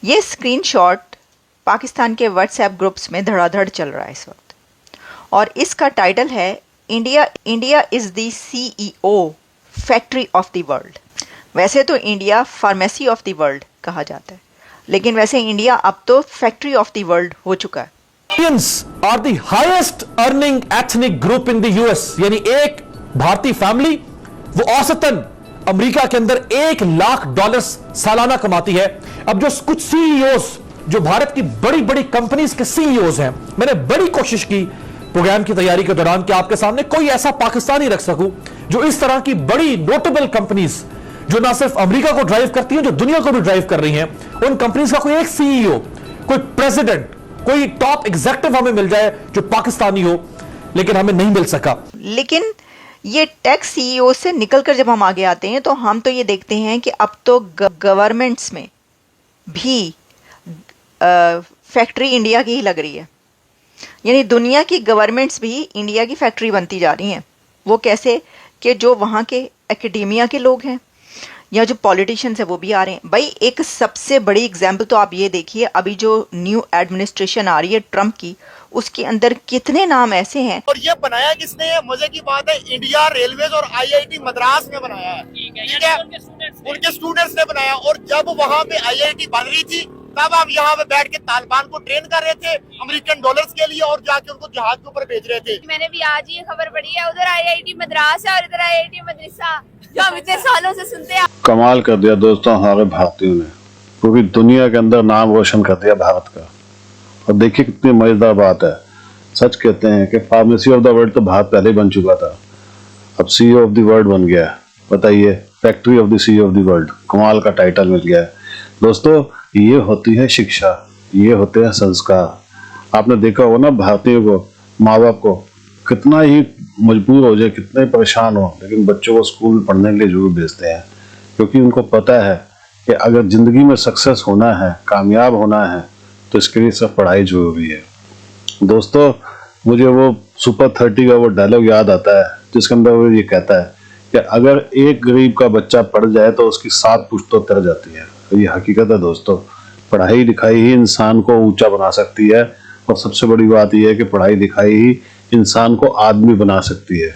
ये स्क्रीनशॉट पाकिस्तान के WhatsApp groups में धड़ाधड़ चल रहा है इस वक्त, और इसका टाइटल है India is the CEO factory of the world. वैसे तो India pharmacy of the world कहा जाता है, लेकिन वैसे इंडिया अब तो फैक्ट्री ऑफ द वर्ल्ड हो चुका है। Indians are the highest earning ethnic group in the US, यानी एक भारतीय फैमिली वो औसतन अमेरिका के अंदर $1 लाख सालाना कमाती है। अब जो कुछ CEOs जो भारत की बड़ी बड़ी कंपनीज के CEOs हैं, मैंने बड़ी कोशिश की प्रोग्राम की तैयारी के दौरान कि आपके सामने कोई ऐसा पाकिस्तानी रख सकूं जो इस तरह की बड़ी नोटेबल कंपनीज जो ना सिर्फ अमेरिका को ड्राइव करती हैं, जो दुनिया को भी ड्राइव कर रही हैं, उन कंपनीज का कोई एक CEO, कोई प्रेसिडेंट, कोई टॉप एग्जीक्यूटिव हमें मिल जाए जो पाकिस्तानी हो, लेकिन हमें नहीं मिल सका। लेकिन ये टेक CEO से निकलकर जब हम आगे आते हैं तो हम तो ये देखते हैं कि अब तो गवर्नमेंट्स में भी फैक्ट्री इंडिया की ही लग रही है, यानी दुनिया की गवर्नमेंट्स भी इंडिया की फैक्ट्री बनती जा रही हैं। वो कैसे कि जो वहाँ के एकेडेमिया के लोग हैं या जो पॉलिटिशियंस है वो भी आ रहे हैं। भाई एक सबसे बड़ी एग्जाम्पल तो आप ये देखिए, अभी जो न्यू एडमिनिस्ट्रेशन आ रही है ट्रम्प की, उसके अंदर कितने नाम ऐसे हैं। और ये बनाया किसने है? मजे की बात है, इंडिया रेलवेज और IIT मद्रास ने बनाया है। ठीक है, उनके स्टूडेंट्स ने बनाया। और जब वहाँ पे IIT बन रही थी तब हम यहाँ पे बैठ के तालिबान को ट्रेन कर रहे थे अमेरिकन डॉलर्स के लिए, और जाके उनको जहाज के ऊपर भेज रहे थे। मैंने भी आज ये खबर पढ़ी है, उधर IIT मद्रास है और इधर IIT मदरसा, जो हम इतने सालों से सुनते हैं। कमाल कर दिया दोस्तों हमारे भारतीयों ने, पूरी दुनिया के अंदर नाम रोशन कर दिया भारत का। और देखिए कितनी मजेदार बात है, सच कहते हैं कि फार्मेसी ऑफ द वर्ल्ड तो भारत पहले ही बन चुका था, अब CEO ऑफ द वर्ल्ड बन गया है। बताइए, factory of the CEO of the world, कमाल का टाइटल मिल गया है। दोस्तों ये होती है शिक्षा, ये होते हैं संस्कार। आपने देखा होगा ना भारतीयों को, माँ बाप को कितना ही मजबूर हो जाए, कितने परेशान हो, लेकिन बच्चों को स्कूल पढ़ने के लिए जरूर भेजते हैं, क्योंकि उनको पता है कि अगर जिंदगी में सक्सेस होना है, कामयाब होना है, तो इसके लिए सिर्फ पढ़ाई जरूरी है। दोस्तों मुझे वो सुपर 30 का वो डायलॉग याद आता है जिसके अंदर वो ये कहता है कि अगर एक गरीब का बच्चा पढ़ जाए तो उसकी 7 पुश्तों तर जाती है। तो ये हकीकत है दोस्तों, पढ़ाई लिखाई ही इंसान को ऊंचा बना सकती है, और सबसे बड़ी बात यह है कि पढ़ाई लिखाई ही इंसान को आदमी बना सकती है।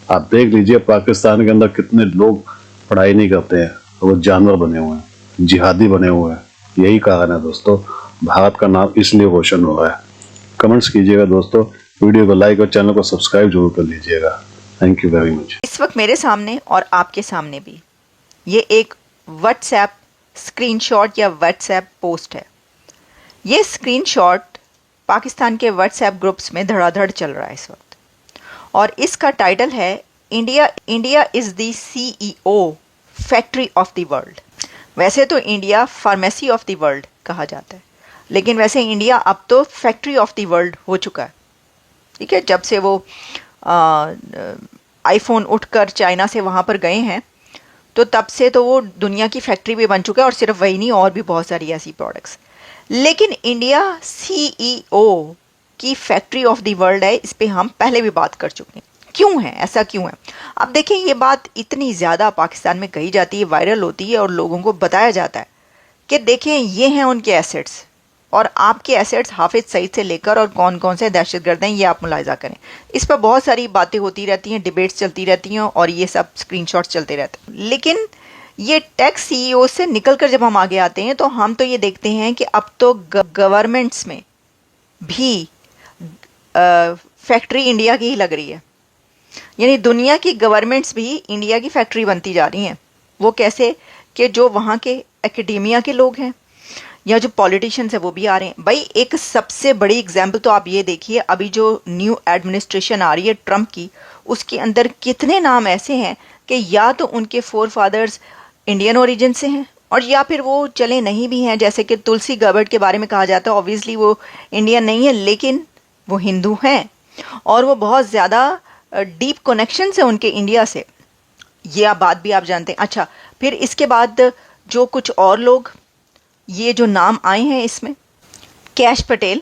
आप देख लीजिए पाकिस्तान के अंदर कितने लोग पढ़ाई नहीं करते हैं, वो जानवर बने हुए हैं, जिहादी बने हुए हैं। यही कारण है दोस्तों, भारत का नाम इसलिए रोशन हो रहा है। कमेंट्स कीजिएगा दोस्तों, वीडियो को लाइक और चैनल को सब्सक्राइब जरूर कर लीजिएगा। Thank you very much. इस वक्त मेरे सामने और आपके सामने भी ये एक व्हाट्सएप स्क्रीनशॉट या व्हाट्सएप पोस्ट है। ये स्क्रीनशॉट पाकिस्तान के व्हाट्सएप ग्रुप्स में धड़ाधड़ चल रहा है इस वक्त, और इसका टाइटल है India is the CEO factory of the world. वैसे तो India pharmacy of the world कहा जाता है, लेकिन वैसे इंडिया अब तो फैक्ट्री ऑफ द वर्ल्ड हो चुका है। ठीक है, जब से वो आईफोन उठकर चाइना से वहाँ पर गए हैं, तो तब से तो वो दुनिया की फैक्ट्री भी बन चुका है, और सिर्फ वही नहीं, और भी बहुत सारी ऐसी प्रोडक्ट्स। लेकिन इंडिया CEO की फैक्ट्री ऑफ द वर्ल्ड है, इस पे हम पहले भी बात कर चुके हैं। क्यों है ऐसा, क्यों है? अब देखें, ये बात इतनी ज़्यादा पाकिस्तान में कही जाती है, वायरल होती है, और लोगों को बताया जाता है कि देखें ये हैं उनके एसेट्स, और आपके एसेट्स हाफिज सईद से लेकर और कौन कौन से दहशतगर्द हैं ये आप मुलाहिजा करें। इस पर बहुत सारी बातें होती रहती हैं, डिबेट्स चलती रहती हैं, और ये सब स्क्रीनशॉट्स चलते रहते हैं। लेकिन ये टेक CEO से निकलकर जब हम आगे आते हैं तो हम तो ये देखते हैं कि अब तो गवर्नमेंट्स में भी फैक्ट्री इंडिया की ही लग रही है, यानी दुनिया की गवर्नमेंट्स भी इंडिया की फैक्ट्री बनती जा रही हैं। वो कैसे कि जो वहाँ के एकेडेमिया के लोग हैं या जो पॉलिटिशियंस है वो भी आ रहे हैं। भाई एक सबसे बड़ी एग्जाम्पल तो आप ये देखिए, अभी जो न्यू एडमिनिस्ट्रेशन आ रही है ट्रम्प की, उसके अंदर कितने नाम ऐसे हैं कि या तो उनके फोर फादर्स इंडियन ओरिजिन से हैं, और या फिर वो चले नहीं भी हैं। जैसे कि तुलसी गबर्ट के बारे में कहा जाता है, ऑब्वियसली वो इंडियन नहीं है, लेकिन वो हिंदू हैं, और वो बहुत ज़्यादा डीप कनेक्शंस है उनके इंडिया से। ये बात भी आप जानते हैं। अच्छा, फिर इसके बाद जो कुछ और लोग, ये जो नाम आए हैं इसमें, कैश पटेल,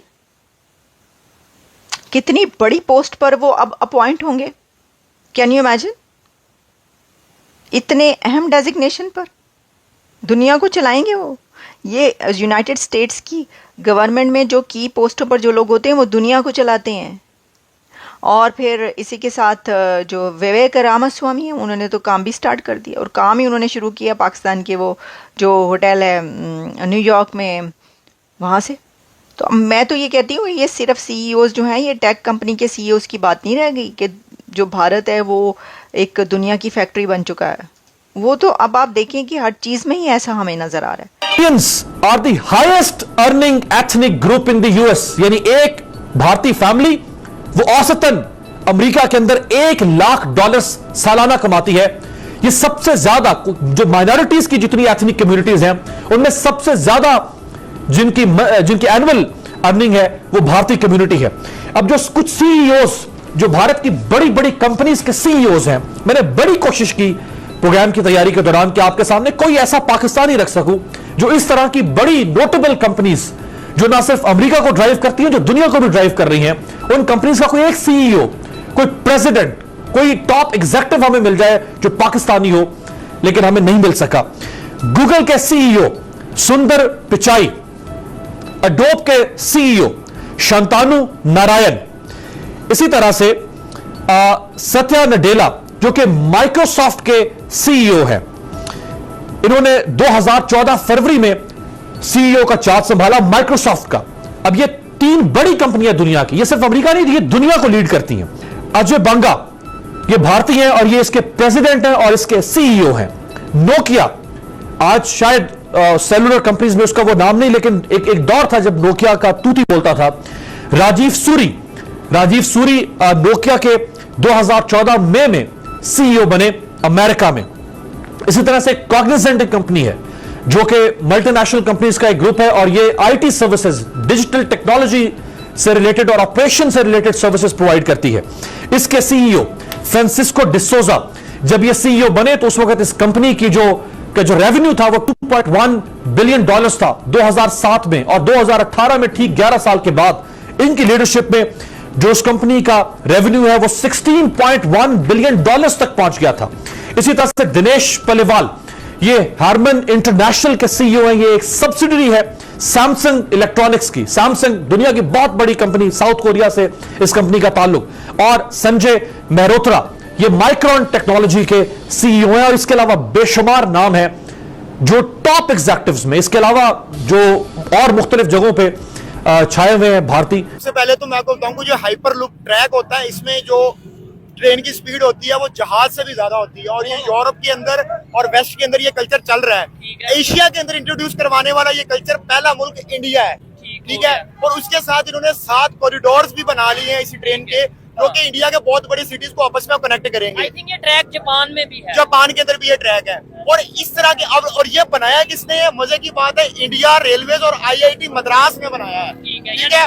कितनी बड़ी पोस्ट पर वो अब अपॉइंट होंगे, कैन यू इमेजिन? इतने अहम डेजिग्नेशन पर दुनिया को चलाएंगे वो। ये यूनाइटेड स्टेट्स की गवर्नमेंट में जो की पोस्टों पर जो लोग होते हैं वो दुनिया को चलाते हैं। और फिर इसी के साथ जो विवेक रामास्वामी हैं उन्होंने तो काम भी स्टार्ट कर दिया, और काम ही उन्होंने शुरू किया पाकिस्तान के वो जो होटल है न्यूयॉर्क में, वहाँ से। तो मैं तो ये कहती हूँ ये सिर्फ सीईओज़ जो हैं, ये टेक कंपनी के सीईओज़ की बात नहीं रह गई कि जो भारत है वो एक दुनिया की फैक्ट्री बन चुका है। वो तो अब आप देखें कि हर चीज़ में ही ऐसा हमें नज़र आ रहा है। Indians are the highest earning ethnic group in the US, यानी एक भारतीय फैमिली वो औसतन अमेरिका के अंदर $1,00,000 सालाना कमाती है। ये सबसे ज्यादा जो माइनॉरिटीज की जितनी एथनिक कम्युनिटीज हैं उनमें सबसे ज्यादा जिनकी एनुअल अर्निंग है वो भारतीय कम्युनिटी है। अब जो कुछ सीईओज जो भारत की बड़ी बड़ी कंपनीज के सीईओज हैं, मैंने बड़ी कोशिश की प्रोग्राम की तैयारी के दौरान कि आपके सामने कोई ऐसा पाकिस्तानी रख सकूं जो इस तरह की बड़ी नोटेबल कंपनीज जो ना सिर्फ अमेरिका को ड्राइव करती हैं, जो दुनिया को भी ड्राइव कर रही हैं, उन कंपनीज का कोई एक सीईओ, कोई प्रेसिडेंट, कोई टॉप एग्जीक्यूटिव हमें मिल जाए जो पाकिस्तानी हो, लेकिन हमें नहीं मिल सका। गूगल के सीईओ सुंदर पिचाई, एडोब के सीईओ शांतानु नारायण, इसी तरह से सत्या नडेला जो कि माइक्रोसॉफ्ट के सीईओ है, इन्होंने 2014 फरवरी में सीईओ का चार्ज संभाला माइक्रोसॉफ्ट का। अब ये 3 बड़ी कंपनियां दुनिया की, ये सिर्फ अमेरिका नहीं, ये दुनिया को लीड करती हैं। अजय बंगा ये भारतीय हैं और ये इसके प्रेसिडेंट हैं और इसके सीईओ हैं। नोकिया, आज शायद सेलुलर कंपनीज में उसका वो नाम नहीं, लेकिन एक दौर था जब नोकिया का तूती बोलता था। राजीव सूरी नोकिया के 2014 मई में सीईओ बने अमेरिका में। इसी तरह से कॉग्निजेंट कंपनी है जो कि मल्टीनेशनल कंपनीज का एक ग्रुप है और ये आईटी सर्विसेज, डिजिटल टेक्नोलॉजी से रिलेटेड और ऑपरेशन से रिलेटेड सर्विसेज प्रोवाइड करती है। इसके सीईओ फ्रांसिस्को डिसोजा जब ये सीईओ बने तो उस वक्त इस कंपनी की जो रेवेन्यू था वो $2.1 बिलियन था 2007 में, और 2018 में ठीक 11 साल के बाद इनकी लीडरशिप में जो उस कंपनी का रेवेन्यू है वो $16.1 बिलियन तक पहुंच गया था। इसी तरह से दिनेश पलिवाल ये हार्मन इंटरनेशनल के सीईओ हैं। ये एक सब्सिडरी है सैमसंग इलेक्ट्रॉनिक्स की। सैमसंग दुनिया की बहुत बड़ी कंपनी, साउथ कोरिया से इस कंपनी का ताल्लुक। और संजय मेहरोत्रा ये माइक्रॉन टेक्नोलॉजी के सीईओ हैं, और इसके अलावा बेशुमार नाम है जो टॉप एग्जीक्यूटिव्स में, इसके अलावा जो और मुख्तलिफ जगहों पे छाए हुए हैं भारतीय। सबसे पहले तो मैं आपको बताऊंगा जो हाइपरलूप ट्रैक होता है, इसमें जो ट्रेन की स्पीड होती है वो जहाज से भी ज्यादा होती है, और ये यूरोप के अंदर और वेस्ट के अंदर ये कल्चर चल रहा है। एशिया के अंदर इंट्रोड्यूस करवाने वाला ये कल्चर पहला मुल्क इंडिया है, ठीक है। और उसके साथ इन्होंने 7 कॉरिडोर्स भी बना लिए हैं इसी ट्रेन के, जो कि इंडिया के बहुत बड़ी सिटीज को आपस में कनेक्ट करेंगे। आई थिंक ये ट्रैक जापान में भी है, जापान के अंदर भी ये ट्रैक है। और इस तरह के अब, और ये बनाया किसने है, मजे की बात है, इंडिया रेलवेज और आईआईटी मद्रास ने बनाया है, ठीक है।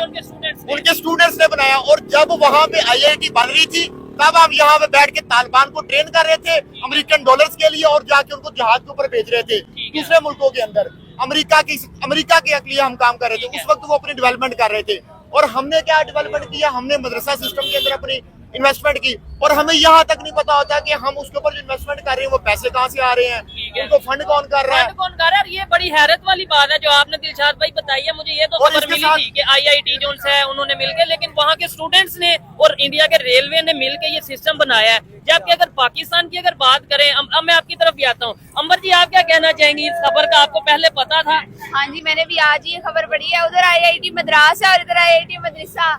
उनके स्टूडेंट्स ने बनाया। और जब वहाँ पे आईआईटी बन रही थी तब हम यहाँ पे बैठ के तालिबान को ट्रेन कर रहे थे अमेरिकन डॉलर्स के लिए, और जाके उनको जहाज के ऊपर भेज रहे थे दूसरे मुल्कों के अंदर। अमेरिका के लिए हम काम कर रहे थे। उस वक्त वो अपनी डेवलपमेंट कर रहे थे, और हमने क्या डेवलपमेंट किया, हमने मदरसा सिस्टम के अंदर अपनी इन्वेस्टमेंट की। और हमें यहाँ तक नहीं पता होता कि हम उसके ऊपर जो इन्वेस्टमेंट कर रहे हैं वो पैसे कहाँ से आ रहे हैं, उनको फंड कौन कर रहा है। ये बड़ी हैरत वाली बात है जो आपने दिलशाद भाई बताई है। मुझे ये तो खबर मिली थी कि आईआईटी जो है उन्होंने मिलकर, लेकिन वहाँ के स्टूडेंट्स ने और इंडिया के रेलवे ने मिलकर ये सिस्टम बनाया है। जबकि अगर पाकिस्तान की अगर बात करें, अब मैं आपकी तरफ भी आता हूँ। अंबर जी, आप क्या कहना चाहेंगी इस खबर का? आपको पहले पता था? हाँ जी, मैंने भी आज ये खबर पढ़ी है। उधर आईआईटी मद्रास है और इधर आईआईटी मदरसा।